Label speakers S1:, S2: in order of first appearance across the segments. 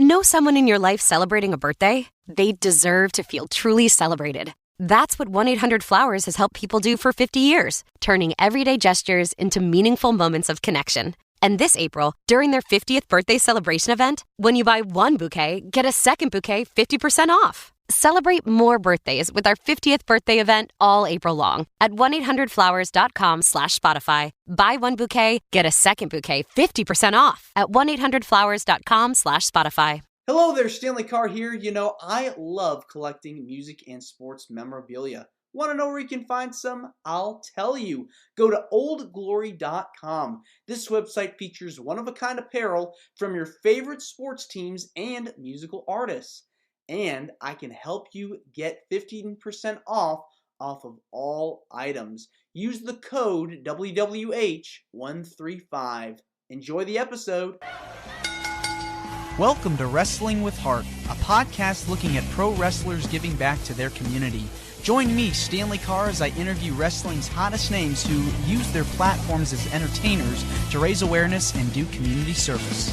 S1: Know someone in your life celebrating a birthday? They deserve to feel truly celebrated. That's what 1-800-Flowers has helped people do for 50 years, turning everyday gestures into meaningful moments of connection. And this April, during their 50th birthday celebration event, when you buy one bouquet, get a second bouquet 50% off. Celebrate more birthdays with our 50th birthday event all April long at 1-800-Flowers.com/Spotify. Buy one bouquet, get a second bouquet 50% off at 1-800-Flowers.com/Spotify.
S2: Hello there, Stanley Carr here. You know, I love collecting music and sports memorabilia. Want to know where you can find some? I'll tell you. Go to oldglory.com. This website features one-of-a-kind apparel from your favorite sports teams and musical artists. And I can help you get 15% off of all items. Use the code WWH135. Enjoy the episode.
S3: Welcome to Wrestling with Heart, a podcast looking at pro wrestlers giving back to their community. Join me, Stanley Carr, as I interview wrestling's hottest names who use their platforms as entertainers to raise awareness and do community service.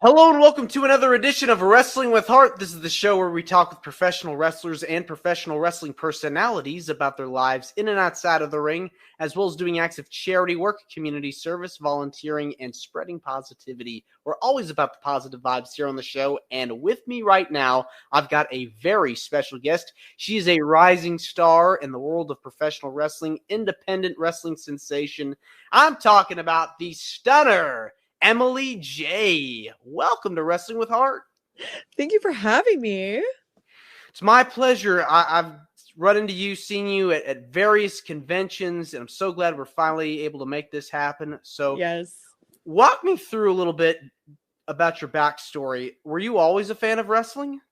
S2: Hello and welcome to another edition of Wrestling with Heart. This is the show where we talk with professional wrestlers and professional wrestling personalities about their lives in and outside of the ring, as well as doing acts of charity work, community service, volunteering, and spreading positivity. We're always about the positive vibes here on the show, and with me right now, I've got a very special guest. She is a rising star in the world of professional wrestling, independent wrestling sensation. I'm talking about the stunner, Emily Jaye. Welcome to Wrestling with Heart.
S4: Thank you for having me.
S2: It's my pleasure. I've run into you, seen you at various conventions, and I'm so glad we're finally able to make this happen. So
S4: yes,
S2: walk me through a little bit about your backstory. Were you always a fan of wrestling?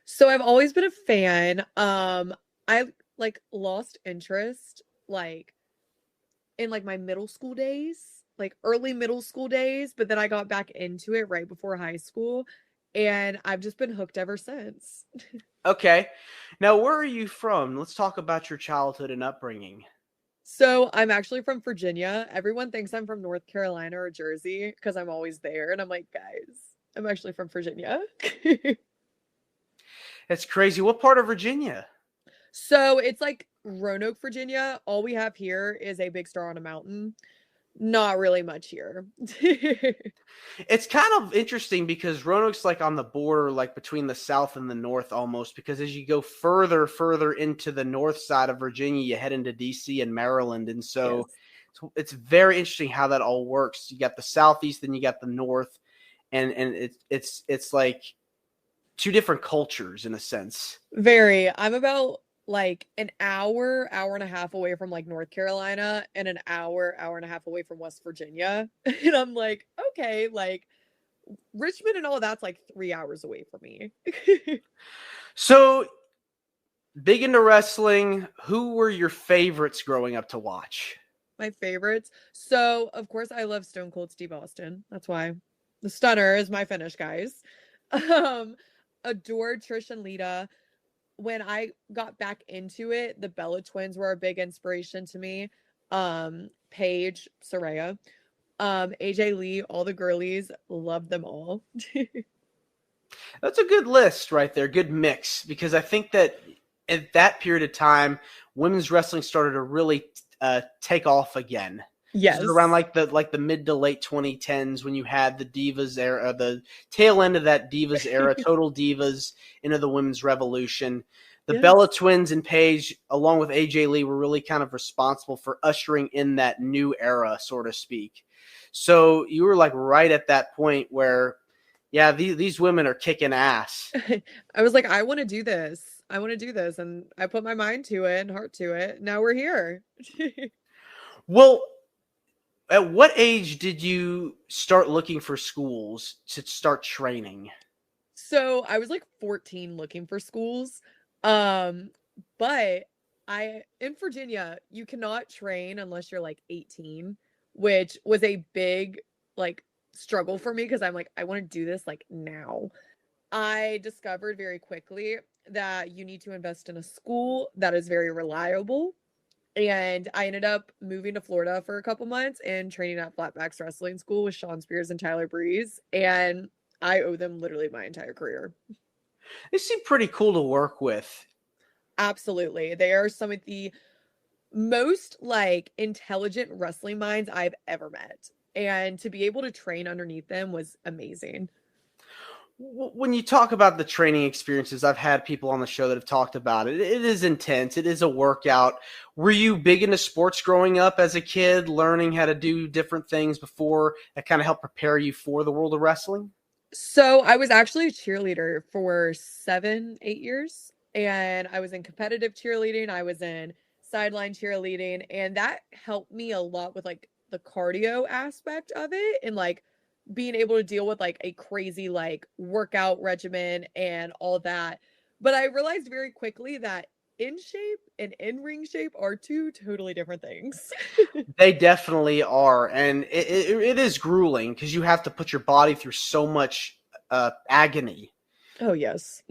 S4: So I've always been a fan. I lost interest in my middle school days. Early middle school days, but then I got back into it right before high school, and I've just been hooked ever since.
S2: Okay. Now, where are you from? Let's talk about your childhood and upbringing.
S4: So I'm actually from Virginia. Everyone thinks I'm from North Carolina or Jersey because I'm always there, and I'm like, guys, I'm actually from Virginia.
S2: That's crazy. What part of Virginia?
S4: So it's Roanoke, Virginia. All we have here is a big star on a mountain. Not really much here.
S2: It's kind of interesting because Roanoke's on the border, between the South and the North almost, because as you go further into the north side of Virginia, you head into DC and Maryland. And so It's very interesting how that all works. You got the Southeast, then you got the North, and it's like two different cultures in a sense.
S4: Very. I'm about an hour and a half away from North Carolina and an hour and a half away from West Virginia. And I'm like, okay, Richmond and all that's 3 hours away from me.
S2: So big into wrestling. Who were your favorites growing up to watch?
S4: My favorites. So of course I love Stone Cold Steve Austin. That's why the Stunner is my finish, guys. Adored Trish and Lita. When I got back into it, the Bella twins were a big inspiration to me. Paige, Saraya, AJ Lee, all the girlies, loved them all.
S2: That's a good list right there. Good mix, because I think that at that period of time, women's wrestling started to really take off again.
S4: Yes.
S2: Around the mid to late 2010s when you had the Divas era, the tail end of that Divas era, Total Divas into the Women's Revolution. The Bella Twins and Paige, along with AJ Lee, were really kind of responsible for ushering in that new era, so to speak. So you were right at that point where, these women are kicking ass.
S4: I was I want to do this. I want to do this. And I put my mind to it and heart to it. Now we're here.
S2: Well, at what age did you start looking for schools to start training?
S4: So I was 14 looking for schools. But in Virginia, you cannot train unless you're 18, which was a big struggle for me because I'm I want to do this now. I discovered very quickly that you need to invest in a school that is very reliable. And I ended up moving to Florida for a couple months and training at Flatbacks Wrestling School with Sean Spears and Tyler Breeze. And I owe them literally my entire career.
S2: They seem pretty cool to work with.
S4: Absolutely. They are some of the most like intelligent wrestling minds I've ever met. And to be able to train underneath them was amazing.
S2: When you talk about the training experiences, I've had people on the show that have talked about it. It is intense. It is a workout. Were you big into sports growing up as a kid, learning how to do different things before that kind of helped prepare you for the world of wrestling?
S4: So I was actually a cheerleader for 7, 8 years, and I was in competitive cheerleading. I was in sideline cheerleading, and that helped me a lot with like the cardio aspect of it and like being able to deal with like a crazy like workout regimen and all that. But I realized very quickly that in shape and in ring shape are two totally different things.
S2: They definitely are. And it is grueling because you have to put your body through so much agony.
S4: Oh, yes.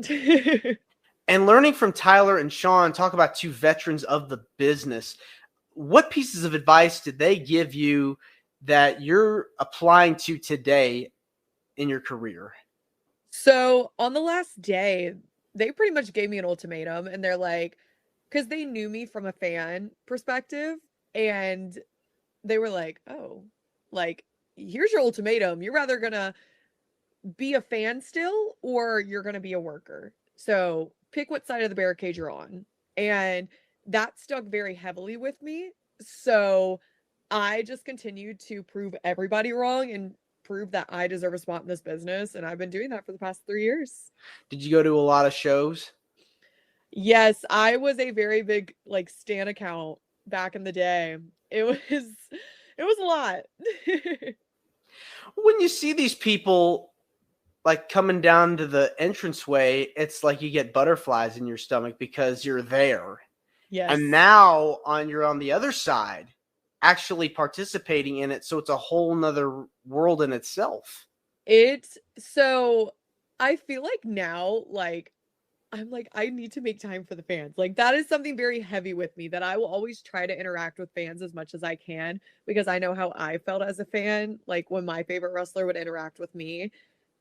S2: And learning from Tyler and Sean, talk about two veterans of the business. What pieces of advice did they give you that you're applying to today in your career?
S4: So on the last day, they pretty much gave me an ultimatum and they're like, because they knew me from a fan perspective, and they were like, oh, like, here's your ultimatum. You're rather gonna be a fan still or you're gonna be a worker. So pick what side of the barricade you're on. And that stuck very heavily with me. So I just continued to prove everybody wrong and prove that I deserve a spot in this business. And I've been doing that for the past 3 years.
S2: Did you go to a lot of shows?
S4: Yes, I was a very big like Stan account back in the day. It was a lot.
S2: When you see these people like coming down to the entranceway, it's like you get butterflies in your stomach because you're there.
S4: Yes.
S2: And now you're on the other side, actually participating in it. So it's a whole nother world in itself.
S4: So I feel like now, like, I'm like, I need to make time for the fans. Like, that is something very heavy with me that I will always try to interact with fans as much as I can because I know how I felt as a fan, like when my favorite wrestler would interact with me.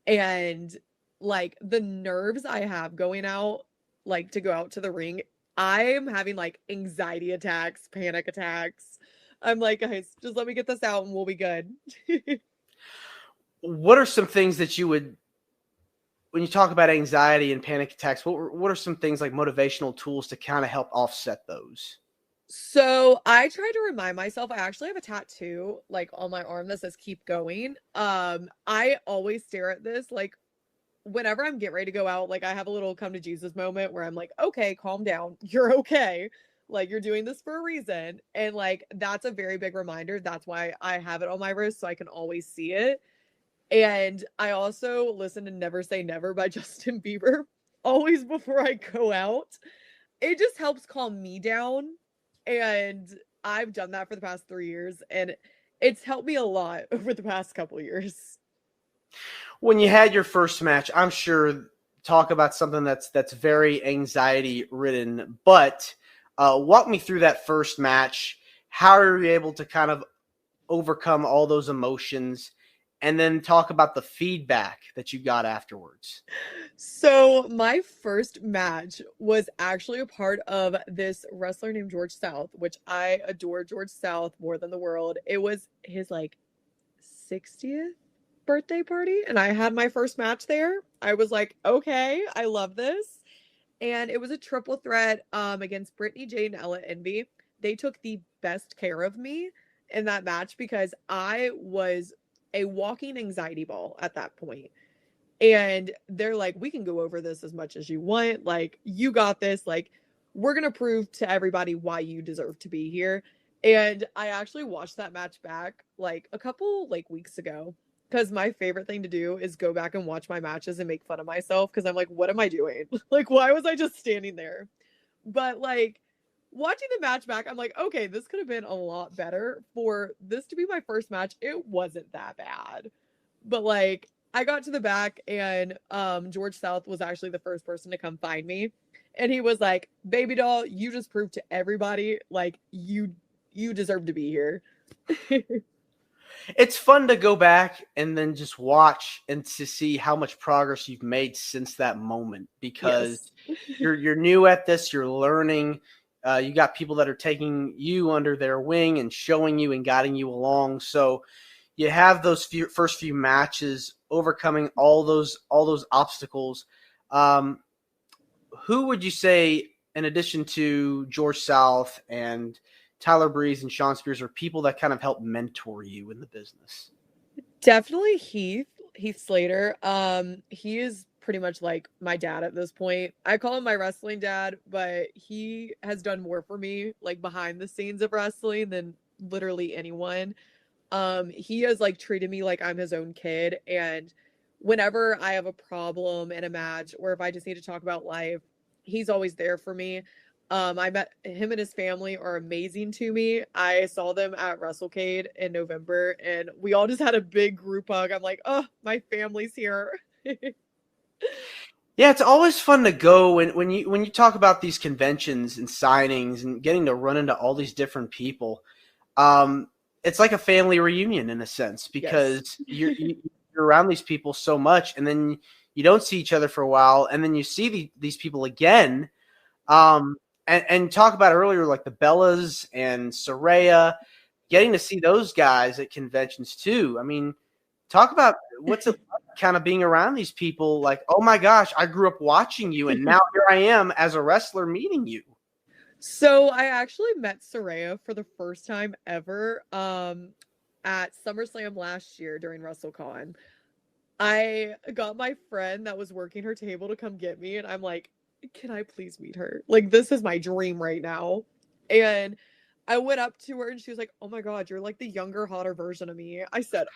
S4: And like the nerves I have going out, like to go out to the ring, I'm having like anxiety attacks, panic attacks. I'm like, guys, just let me get this out and we'll be good.
S2: What are some things that you would, when you talk about anxiety and panic attacks, what are some things like motivational tools to kind of help offset those?
S4: So I try to remind myself, I actually have a tattoo like on my arm that says keep going. I always stare at this like whenever I'm getting ready to go out, like I have a little come to Jesus moment where I'm like, okay, calm down. You're okay. Like you're doing this for a reason. And like that's a very big reminder. That's why I have it on my wrist so I can always see it. And I also listen to Never Say Never by Justin Bieber always before I go out. It just helps calm me down. And I've done that for the past 3 years. And it's helped me a lot over the past couple years.
S2: When you had your first match, I'm sure talk about something that's very anxiety ridden, but walk me through that first match. How are you able to kind of overcome all those emotions? And then talk about the feedback that you got afterwards.
S4: So my first match was actually a part of this wrestler named George South, which I adore George South more than the world. It was his like 60th birthday party, and I had my first match there. I was like, okay, I love this. And it was a triple threat against Brittany Jade and Ella Envy. They took the best care of me in that match because I was a walking anxiety ball at that point. And they're like, we can go over this as much as you want. Like, you got this. Like, we're going to prove to everybody why you deserve to be here. And I actually watched that match back like a couple like weeks ago because my favorite thing to do is go back and watch my matches and make fun of myself because I'm like, what am I doing? Like, why was I just standing there? But like, watching the match back, I'm like, okay, this could have been a lot better. For this to be my first match, it wasn't that bad. But like I got to the back and George South was actually the first person to come find me. And he was like, baby doll, you just proved to everybody like you deserve to be here.
S2: It's fun to go back and then just watch and to see how much progress you've made since that moment, because
S4: Yes.
S2: you're new at this, you're learning. You got people that are taking you under their wing and showing you and guiding you along. So you have those first few matches, overcoming all those obstacles. Who would you say, in addition to George South and Tyler Breeze and Sean Spears, are people that kind of help mentor you in the business?
S4: Definitely Heath Slater. He is pretty much like my dad at this point. I call him my wrestling dad, but he has done more for me, like behind the scenes of wrestling, than literally anyone. He has like treated me like I'm his own kid, and whenever I have a problem in a match, or if I just need to talk about life, he's always there for me. I met him and his family are amazing to me. I saw them at WrestleCade in November, and we all just had a big group hug. I'm like, oh, my family's here.
S2: Yeah, it's always fun to go when you talk about these conventions and signings and getting to run into all these different people. It's like a family reunion in a sense, because
S4: Yes.
S2: you're around these people so much, and then you don't see each other for a while, and then you see these people again. And talk about earlier, like the Bellas and Soraya, getting to see those guys at conventions too. I mean, talk about what's it like kind of being around these people. Like, oh my gosh, I grew up watching you, and now here I am as a wrestler meeting you.
S4: So I actually met Soraya for the first time ever at SummerSlam last year during WrestleCon. I got my friend that was working her table to come get me, and I'm like, can I please meet her? Like, this is my dream right now. And I went up to her and she was like, oh my God, you're like the younger, hotter version of me. I said,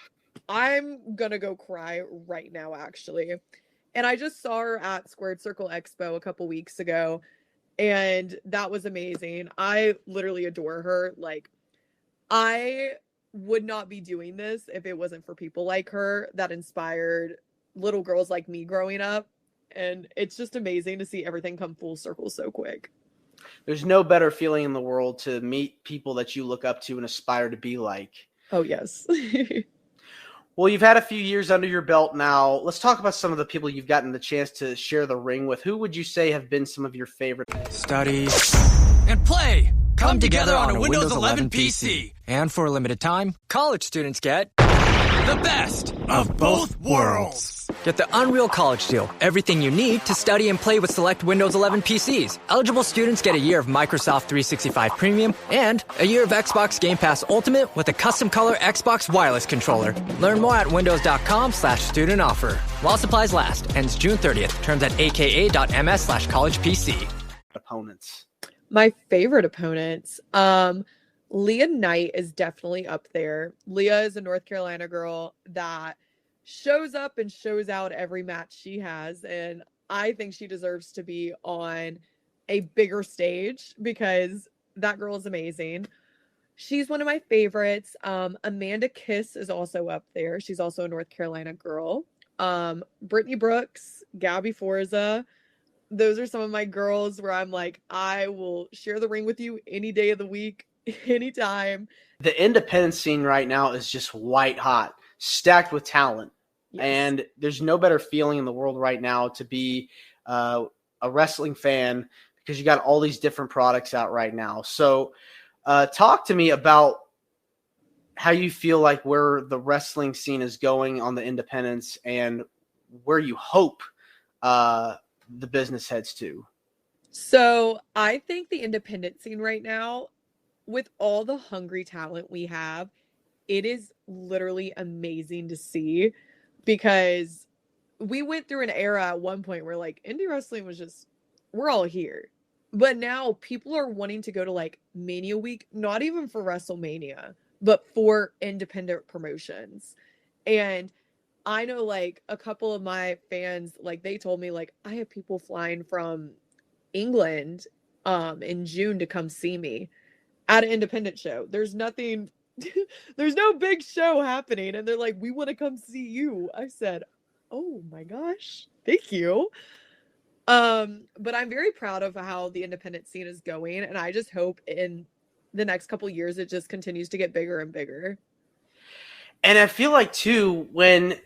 S4: I'm gonna go cry right now, actually. And I just saw her at Squared Circle Expo a couple weeks ago, and that was amazing. I literally adore her. Like, I would not be doing this if it wasn't for people like her that inspired little girls like me growing up. And it's just amazing to see everything come full circle so quick.
S2: There's no better feeling in the world to meet people that you look up to and aspire to be like.
S4: Oh, yes.
S2: Well, you've had a few years under your belt now. Let's talk about some of the people you've gotten the chance to share the ring with. Who would you say have been some of your favorite?
S5: Study and play come together on a Windows 11 PC. And for a limited time, college students get the best of both worlds. Get the Unreal College Deal. Everything you need to study and play with select Windows 11 PCs. Eligible students get a year of Microsoft 365 Premium and a year of Xbox Game Pass Ultimate with a custom color Xbox wireless controller. Learn more at windows.com/student offer. While supplies last. Ends June 30th. Terms at aka.ms/collegepc.
S2: Opponents.
S4: My favorite opponents. Leah Knight is definitely up there. Leah is a North Carolina girl that shows up and shows out every match she has, and I think she deserves to be on a bigger stage because that girl is amazing. She's one of my favorites. Amanda Kiss is also up there. She's also a North Carolina girl. Brittany Brooks, Gabby Forza. Those are some of my girls where I'm like, I will share the ring with you any day of the week, anytime.
S2: The independent scene right now is just white hot, stacked with talent.
S4: Yes.
S2: And there's no better feeling in the world right now to be a wrestling fan, because you got all these different products out right now. So talk to me about how you feel like where the wrestling scene is going on the independents and where you hope the business heads to.
S4: So I think the independent scene right now, with all the hungry talent we have, it is literally amazing to see, because we went through an era at one point where like indie wrestling was just, we're all here. But now people are wanting to go to like Mania Week, not even for WrestleMania, but for independent promotions. And I know like a couple of my fans, like they told me like, I have people flying from England in June to come see me at an independent show. There's nothing, there's no big show happening, and they're like, we want to come see you. I said, oh my gosh, thank you. But I'm very proud of how the independent scene is going, and I just hope in the next couple years it just continues to get bigger and bigger.
S2: And I feel like too, when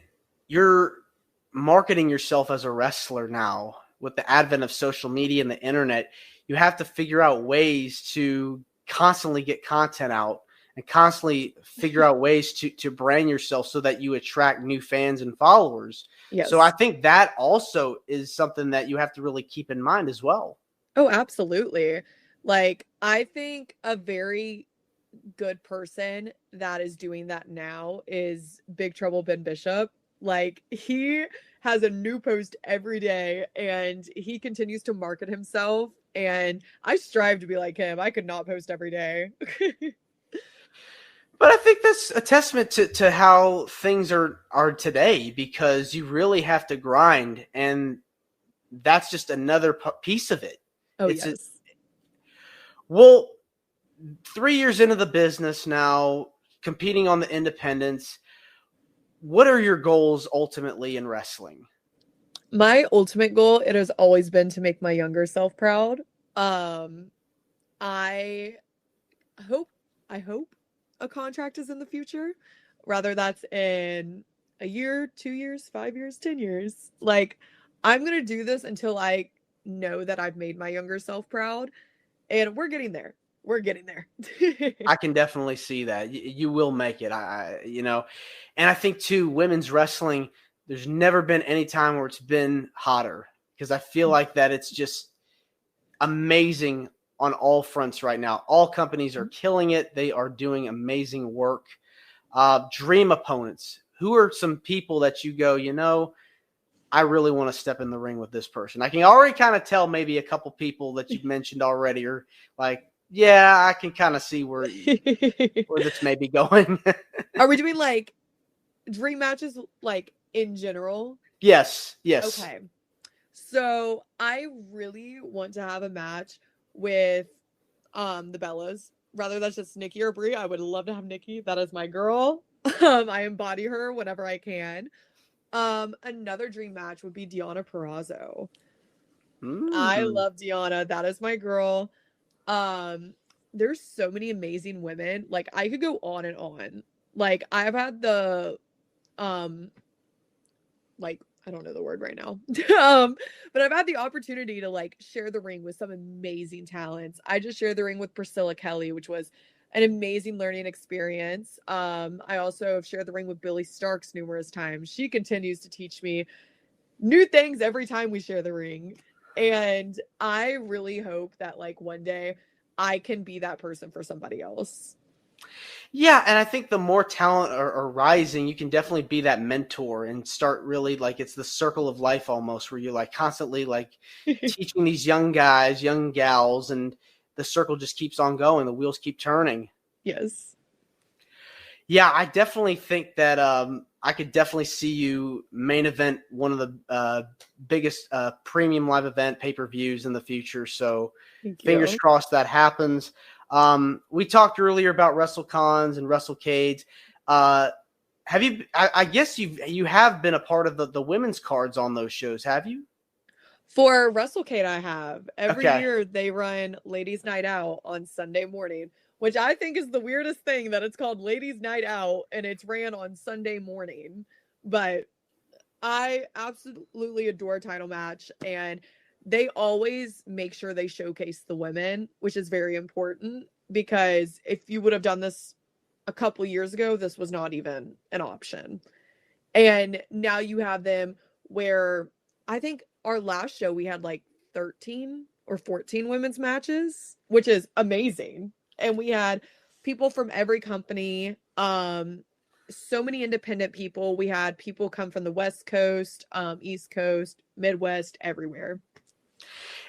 S2: you're marketing yourself as a wrestler now, with the advent of social media and the internet, you have to figure out ways to constantly get content out and constantly figure out ways to brand yourself so that you attract new fans and followers.
S4: Yes.
S2: So I think that also is something that you have to really keep in mind as well.
S4: Oh, absolutely. Like, I think a very good person that is doing that now is Big Trouble Ben Bishop. Like, he has a new post every day and he continues to market himself. And I strive to be like him. I could not post every day.
S2: But I think that's a testament to how things are today, because you really have to grind, and that's just another piece of it.
S4: Oh, yes.
S2: Well, 3 years into the business now, competing on the independents, what are your goals ultimately in wrestling?
S4: My ultimate goal, it has always been to make my younger self proud. I hope a contract is in the future. Rather that's in a year, 2 years, 5 years, 10 years. Like, I'm going to do this until I know that I've made my younger self proud. And we're getting there. We're getting there.
S2: I can definitely see that. You will make it. And I think too, women's wrestling, there's never been any time where it's been hotter, because I feel like that it's just amazing on all fronts right now. All companies are killing it. They are doing amazing work. Dream opponents. Who are some people that you go, I really want to step in the ring with this person? I can already kind of tell maybe a couple people that you've mentioned already are like, yeah, I can kind of see where this may be going.
S4: Are we doing like dream matches like in general?
S2: Yes.
S4: Okay. So I really want to have a match with the Bellas. Rather that's just Nikki or Brie. I would love to have Nikki. That is my girl. I embody her whenever I can. Another dream match would be Deonna Purrazzo. I love Deonna. That is my girl. There's so many amazing women. Like, I could go on and on. Like, I've had the like, I don't know the word right now. But I've had the opportunity to like share the ring with some amazing talents. I just shared the ring with Priscilla Kelly, which was an amazing learning experience. I also have shared the ring with Billy Starks numerous times. She continues to teach me new things every time we share the ring. And I really hope that like one day I can be that person for somebody else.
S2: Yeah, and I think the more talent are rising, you can definitely be that mentor and start really like it's the circle of life almost, where you're like constantly like teaching these young guys, young gals, and the circle just keeps on going. The wheels keep turning.
S4: Yes.
S2: Yeah, I definitely think that I could definitely see you main event one of the biggest premium live event pay-per-views in the future. So fingers crossed that happens. We talked earlier about WrestleCons and WrestleCades. Have you? I guess you have been a part of the women's cards on those shows, have you?
S4: For WrestleCade, I have. Every year they run Ladies Night Out on Sunday morning, which I think is the weirdest thing, that it's called Ladies Night Out and it's ran on Sunday morning. But I absolutely adore Title Match, and they always make sure they showcase the women, which is very important, because if you would have done this a couple years ago, this was not even an option. And now you have them where I think our last show we had like 13 or 14 women's matches, which is amazing. And we had people from every company, so many independent people. We had people come from the West Coast, East Coast, Midwest, everywhere.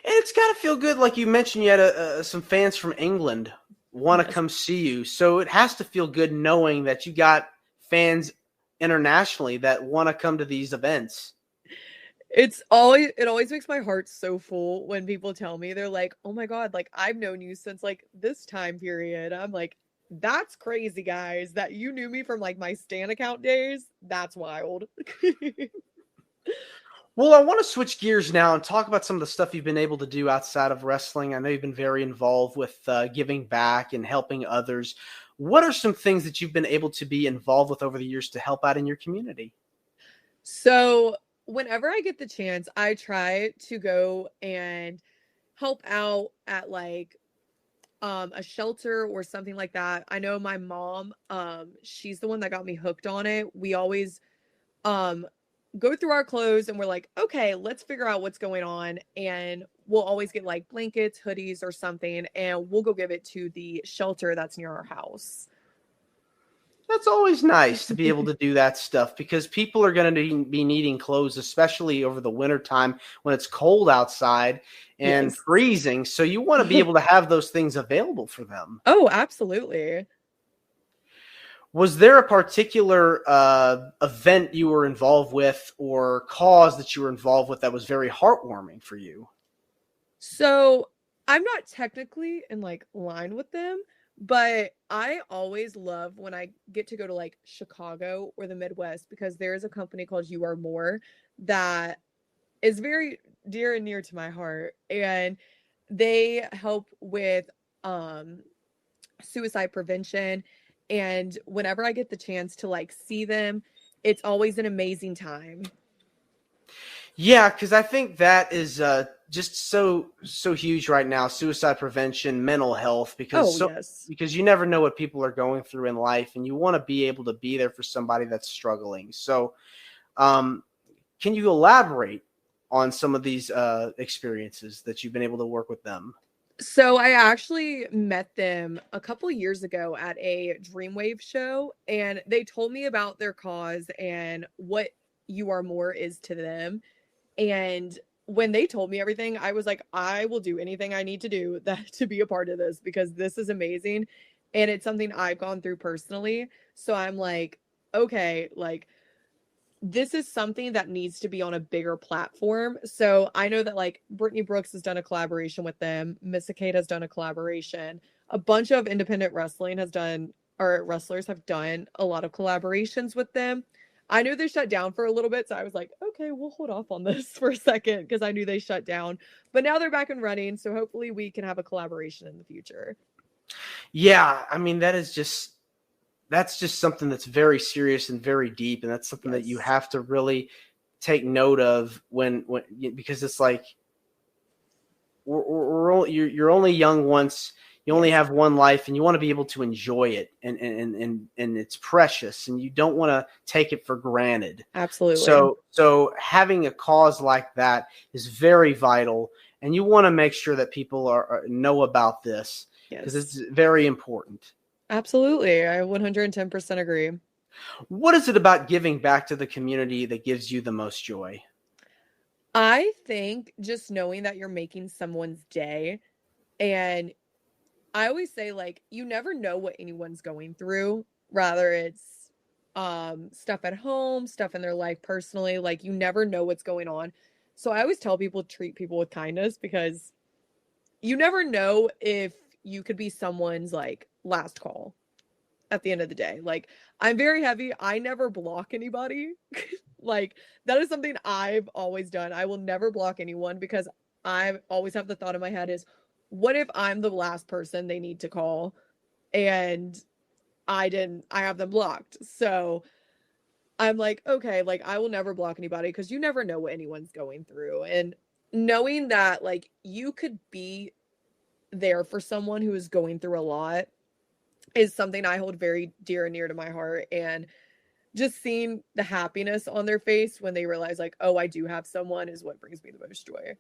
S2: And it's got to feel good. Like you mentioned, you had some fans from England want to come see you. So it has to feel good knowing that you got fans internationally that want to come to these events.
S4: It always makes my heart so full when people tell me, they're like, oh my God, like I've known you since like this time period. I'm like, that's crazy, guys, that you knew me from like my Stan account days. That's wild.
S2: Well, I want to switch gears now and talk about some of the stuff you've been able to do outside of wrestling. I know you've been very involved with giving back and helping others. What are some things that you've been able to be involved with over the years to help out in your community?
S4: So whenever I get the chance, I try to go and help out at like a shelter or something like that. I know my mom, she's the one that got me hooked on it. We always um go through our clothes and we're like, okay, let's figure out what's going on. And we'll always get like blankets, hoodies, or something, and we'll go give it to the shelter that's near our house.
S2: That's always nice to be able to do that stuff because people are going to be needing clothes, especially over the winter time when it's cold outside and
S4: Yes.
S2: freezing. So you want to be able to have those things available for them.
S4: Oh, absolutely.
S2: Was there a particular event you were involved with or cause that you were involved with that was very heartwarming for you?
S4: So I'm not technically in like line with them, but I always love when I get to go to like Chicago or the Midwest because there is a company called You Are More that is very dear and near to my heart. And they help with suicide prevention. And whenever I get the chance to like see them, it's always an amazing time.
S2: Yeah, because I think that is just so huge right now. Suicide prevention, mental health, because
S4: Yes.
S2: because you never know what people are going through in life, and you want to be able to be there for somebody that's struggling. So, can you elaborate on some of these experiences that you've been able to work with them?
S4: So I actually met them a couple years ago at a Dreamwave show, and they told me about their cause and what You Are More is to them. And when they told me everything, I was like, I will do anything I need to do that to be a part of this because this is amazing. And it's something I've gone through personally. So I'm like, okay, like this is something that needs to be on a bigger platform. So I know that like Brittany Brooks has done a collaboration with them. Missa Kate has done a collaboration. A bunch of independent wrestling has done, or wrestlers have done a lot of collaborations with them. I knew they shut down for a little bit. So I was like, okay, we'll hold off on this for a second because I knew they shut down. But now they're back and running. So hopefully we can have a collaboration in the future.
S2: Yeah, I mean that's just something that's very serious and very deep, and that's something that you
S4: Yes.
S2: have to really take note of when because it's like you're only young once. You only have one life, and you want to be able to enjoy it, and it's precious, and you don't want to take it for granted.
S4: Absolutely.
S2: So having a cause like that is very vital, and you want to make sure that people know about this because it's very important.
S4: Absolutely. I 110% agree.
S2: What is it about giving back to the community that gives you the most joy?
S4: I think just knowing that you're making someone's day, and I always say like you never know what anyone's going through, rather it's stuff at home, stuff in their life personally, like you never know what's going on. So I always tell people to treat people with kindness because you never know if you could be someone's like last call at the end of the day. Like I'm very heavy. I never block anybody. Like that is something I've always done. I will never block anyone because I always have the thought in my head is what if I'm the last person they need to call and I have them blocked. So I'm like, okay, like I will never block anybody because you never know what anyone's going through. And knowing that like you could be there for someone who is going through a lot is something I hold very dear and near to my heart. And just seeing the happiness on their face when they realize like, oh, I do have someone is what brings me the most joy.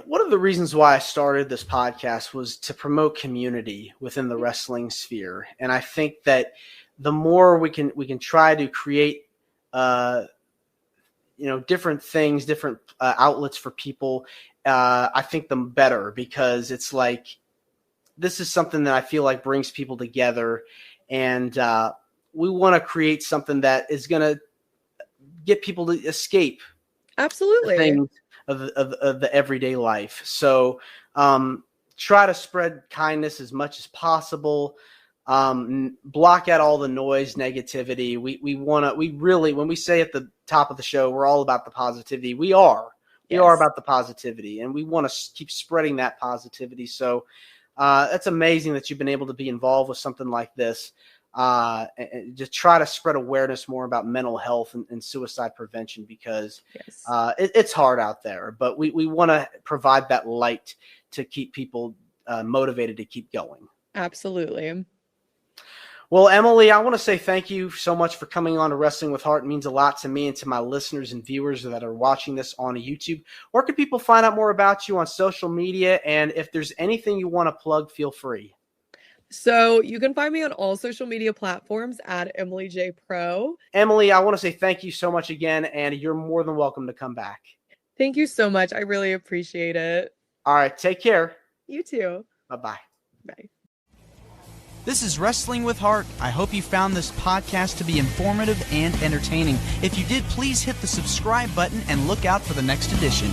S2: One of the reasons why I started this podcast was to promote community within the wrestling sphere. And I think that the more we can try to create, different things, different outlets for people, I think the better, because it's like, this is something that I feel like brings people together, and we want to create something that is going to get people to escape
S4: Absolutely.
S2: the things of the everyday life. So try to spread kindness as much as possible. Block out all the noise, negativity. We really, when we say at the top of the show, we're all about the positivity. We are about the positivity, and we want to keep spreading that positivity. So that's amazing that you've been able to be involved with something like this, and just try to spread awareness more about mental health and suicide prevention, because it's hard out there. But we want to provide that light to keep people motivated to keep going.
S4: Absolutely.
S2: Well, Emily, I want to say thank you so much for coming on to Wrestling with Heart. It means a lot to me and to my listeners and viewers that are watching this on YouTube. Where can people find out more about you on social media? And if there's anything you want to plug, feel free.
S4: So you can find me on all social media platforms at Emily Jaye Pro.
S2: Emily, I want to say thank you so much again, and you're more than welcome to come back.
S4: Thank you so much. I really appreciate it.
S2: All right, take care.
S4: You too.
S2: Bye-bye.
S4: Bye.
S3: This is Wrestling with Heart. I hope you found this podcast to be informative and entertaining. If you did, please hit the subscribe button and look out for the next edition.